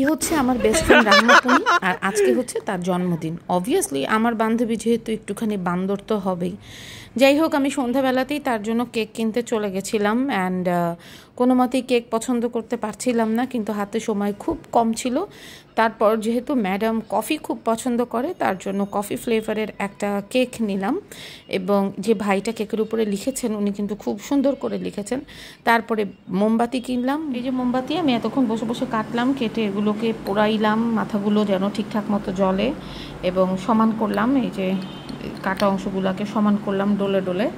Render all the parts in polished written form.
এই হচ্ছে আমার বেস্ট ফ্রেন্ড রাহমাতুনি, আর আজকে হচ্ছে তার জন্মদিন। অবভিয়াসলি আমার বান্ধবী যেহেতু একটুখানি বান্দর তো হবেই। যাই হোক, আমি সন্ধ্যাবেলাতেই তার জন্য কেক কিনতে চলে গেছিলাম অ্যান্ড কোনো মতেই কেক পছন্দ করতে পারছিলাম না, কিন্তু হাতে সময় খুব কম ছিল। তারপর যেহেতু ম্যাডাম কফি খুব পছন্দ করে, তার জন্য কফি ফ্লেভারের একটা কেক নিলাম, এবং যে ভাইটা কেকের উপরে লিখেছেন উনি কিন্তু খুব সুন্দর করে লিখেছেন। তারপরে মোমবাতি কিনলাম। এই যে মোমবাতি আমি এতক্ষণ বসে বসে কাটলাম, কেটে এগুলোকে পোড়াইলাম, মাথাগুলো যেন ঠিকঠাক মতো জ্বলে, এবং সমান করলাম। এই যে কাটা অংশগুলোকে সমান করলাম ডলে ডলে।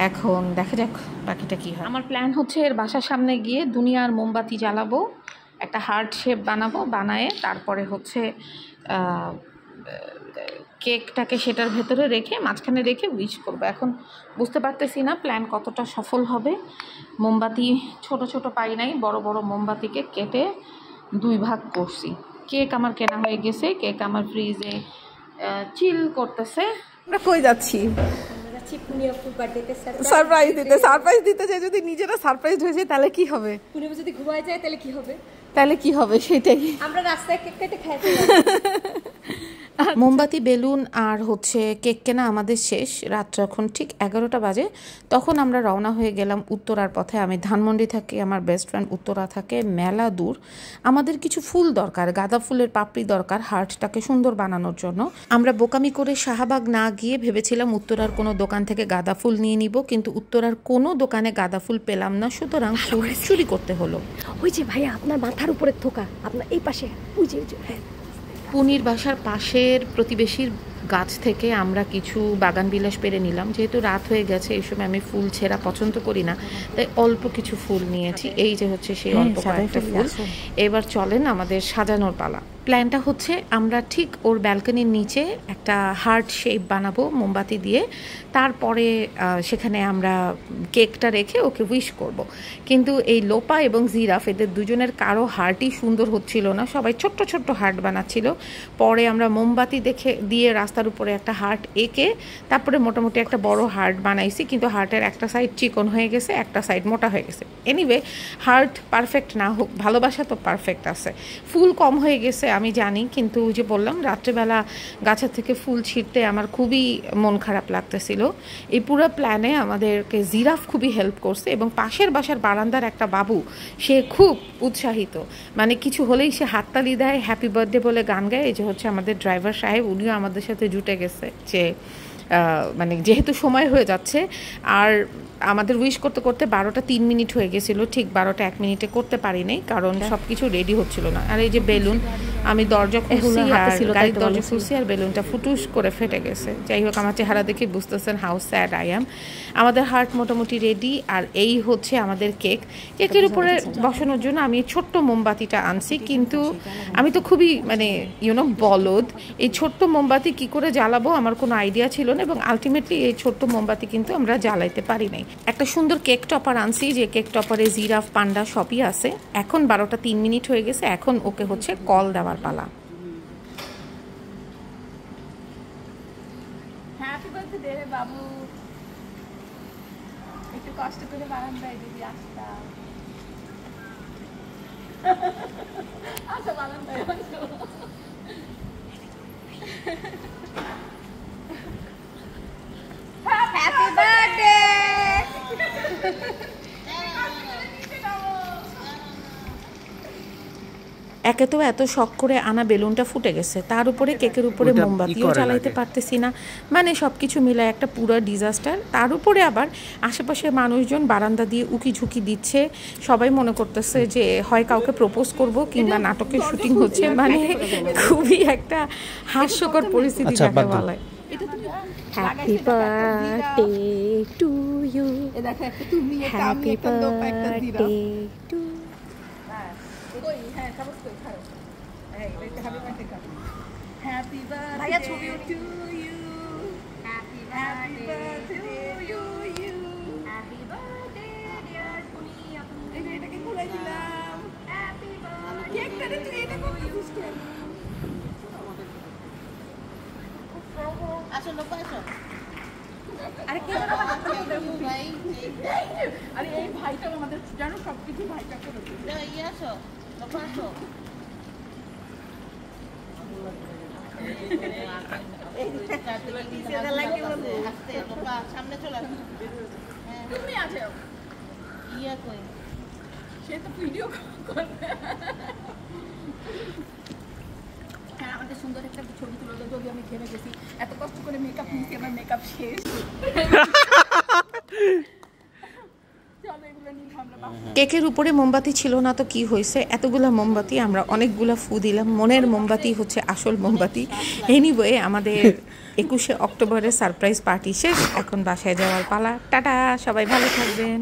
এখন দেখা যাক বাকিটা কী হয়। আমার প্ল্যান হচ্ছে এর বাসার সামনে গিয়ে দুনিয়ার মোমবাতি জ্বালাবো, একটা হার্ট শেপ বানাবো, বানায়ে তারপরে হচ্ছে কেকটাকে সেটার ভেতরে রেখে মাঝখানে রেখে উইশ করবো। এখন বুঝতে পারতেছি না প্ল্যান কতটা সফল হবে। মোমবাতি ছোট ছোট পাই নাই, বড় বড় মোমবাতিকে কেটে 2 ভাগ করছি। কেক আমার কেনা হয়ে গেছে, কেক আমার ফ্রিজে চিল করতেছে। আমরা কই যাচ্ছি? সারপ্রাইজ দিতে চাই। যদি নিজেরা সারপ্রাইজ হয়ে যায় তাহলে কি হবে? যদি ঘুমায় যায় তাহলে কি হবে? সেটাই। আমরা রাস্তায় কেক কেটে খাইতে মোমবাতি, বেলুন আর হচ্ছে কেক কেনা আমাদের শেষ। রাত যখন ঠিক 11টা বাজে তখন আমরা রওনা হয়ে গেলাম উত্তরার পথে। আমি ধানমন্ডি থাকি, আমার বেস্ট ফ্রেন্ড উত্তরা থাকে, মেলা দূর। আমাদের কিছু ফুল দরকার, গাঁদা ফুলের পাপড়ি দরকার হার্টটাকে সুন্দর বানানোর জন্য। আমরা বোকামি করে শাহবাগ না গিয়ে ভেবেছিলাম উত্তরার কোনো দোকান থেকে গাঁদা ফুল নিয়ে নিব, কিন্তু উত্তরার কোনো দোকানে গাঁদা ফুল পেলাম না, সুতরাং ফুল চুরি করতে হলো। ওই যে ভাইয়া আপনার মাথার উপরে থোকা, আপনার এই পাশে ওই যে পুনির বাসার পাশের প্রতিবেশীর গাছ থেকে আমরা কিছু বাগান বিলাস পেরে নিলাম। যেহেতু রাত হয়ে গেছে, এই সময় আমি ফুল ছেঁড়া পছন্দ করি না, তাই অল্প কিছু ফুল নিয়েছি। এই যে হচ্ছে সেই অল্প কয়েকটা ফুল। এবার চলেন আমাদের সাজানোর পালা। প্ল্যানটা হচ্ছে আমরা ঠিক ওর ব্যালকনির নিচে একটা হার্ট শেপ বানাবো মোমবাতি দিয়ে, তারপরে সেখানে আমরা কেকটা রেখে ওকে উইশ করব। কিন্তু এই লোপা এবং জিরাফ এদের দুজনের কারো হার্টই সুন্দর হচ্ছিল না, সবাই ছোট্ট ছোট্ট হার্ট বানাচ্ছিল। পরে আমরা মোমবাতি দিয়ে রাস্তার উপরে একটা হার্ট এঁকে তারপরে মোটামুটি একটা বড় হার্ট বানাইছি, কিন্তু হার্টের একটা সাইড চিকন হয়ে গেছে, একটা সাইড মোটা হয়ে গেছে। এনিওয়ে, হার্ট পারফেক্ট না হোক, ভালোবাসা তো পারফেক্ট আছে। ফুল কম হয়ে গেছে আমি জানি, কিন্তু যে বললাম রাত্রেবেলা গাছের থেকে ফুল ছিঁড়তে আমার খুবই মন খারাপ লাগতেছিল। এই পুরো প্ল্যানে আমাদেরকে জিরাফ খুবই হেল্প করছে, এবং পাশের বাসার বারান্দার একটা বাবু, সে খুব উৎসাহিত, মানে কিছু হলেই সে হাততালি দেয়, হ্যাপি বার্থডে বলে গান গায়। এই যে হচ্ছে আমাদের ড্রাইভার সাহেব, উনিও আমাদের সাথে জুটে গেছে, যে মানে যেহেতু সময় হয়ে যাচ্ছে। আর আমাদের উইশ করতে করতে 12টা 3 মিনিট হয়ে গেছিলো, ঠিক 12টা 1 মিনিটে করতে পারি নাই, কারণ সব কিছু রেডি হচ্ছিল না। আর এই যে বেলুন, আমি দরজা খুলছি আর গাড়ির দরজা খুলছি আর বেলুনটা ফুটুস করে ফেটে গেছে। যাই হোক, আমার চেহারা দেখে বুঝতেছেন হাউ স্যাড আই অ্যাম। আমাদের হার্ট মোটামুটি রেডি, আর এই হচ্ছে আমাদের কেক। কেকের উপরে বসানোর জন্য আমি ছোট্ট মোমবাতিটা আনছি, কিন্তু আমি তো খুবই মানে বলদ, এই ছোট্ট মোমবাতি কি করে জ্বালাবো আমার কোনো আইডিয়া ছিল না, এবং আলটিমেটলি এই ছোট্ট মোমবাতি কিন্তু আমরা জ্বালাইতে পারি নাই। একটা সুন্দর কেক টপার আনছি, যে কেক টপারে জিরাফ, পান্ডা সবই আছে। এখন 12টা 3 মিনিট হয়ে গেছে, এখন ওকে হচ্ছে কল দেওয়ার পালা। হ্যাপি বার্থডে বাবু, একটু কষ্ট করে বারান্দায় দিদি আসতা। আচ্ছা বারান্দায় আসো। Happy birthday. একে তো এত শখ করে আনা বেলুনটা ফুটে গেছে, তার উপরে কেকের উপরে মোমবাতিও জ্বালাইতে পারতেছি না, মানে সব কিছু মিলায় একটা পুরো ডিজাস্টার। তার উপরে আবার আশেপাশের মানুষজন বারান্দা দিয়ে উকি ঝুঁকি দিচ্ছে, সবাই মনে করতেছে যে হয় কাউকে প্রপোজ করব কিংবা নাটকের শুটিং হচ্ছে, মানে খুবই একটা হাস্যকর পরিস্থিতি যাকে বলা হয়। Happy birthday to you. এ দেখো একটা তুমি, একটা আমি, একটা লোক, একটা জিরাফ। হ্যাঁ কাগজ কই খাও। এই এটা happy birthday cut. Happy birthday ভাইয়া ছবি to you. Happy birthday to you. Happy birthday dear তুমি। এই যে এটাকে খুলে দিলাম। Happy birthday. কেকটা তুই এটা করছিস কেন? আসো লোক আসো। আরে কে ভাই? আরে এই ভাইটা আমাদের জানো সবকিছু ভাইটা করে দিই। এই আসো লোক আসো। সামনে চলে আসো তুমি আছো ইয়া কই সে তো ভিডিও করবে হ্যাঁ আমাদের সুন্দর একটা ছবি তুলে দাও যদি আমি ঘেমে গেছি এত কষ্ট করে মেকআপ নিয়েছি আমার মেকআপ শেষ কেকের উপরে মোমবাতি ছিল না তো কি হয়েছে, এতগুলা মোমবাতি আমরা অনেকগুলা ফু দিলাম। মনের মোমবাতি হচ্ছে আসল মোমবাতি। এনিওয়ে আমাদের 21শে অক্টোবরের সারপ্রাইজ পার্টি শেষ, এখন বাসায় যাওয়ার পালা। টাটা, সবাই ভালো থাকবেন।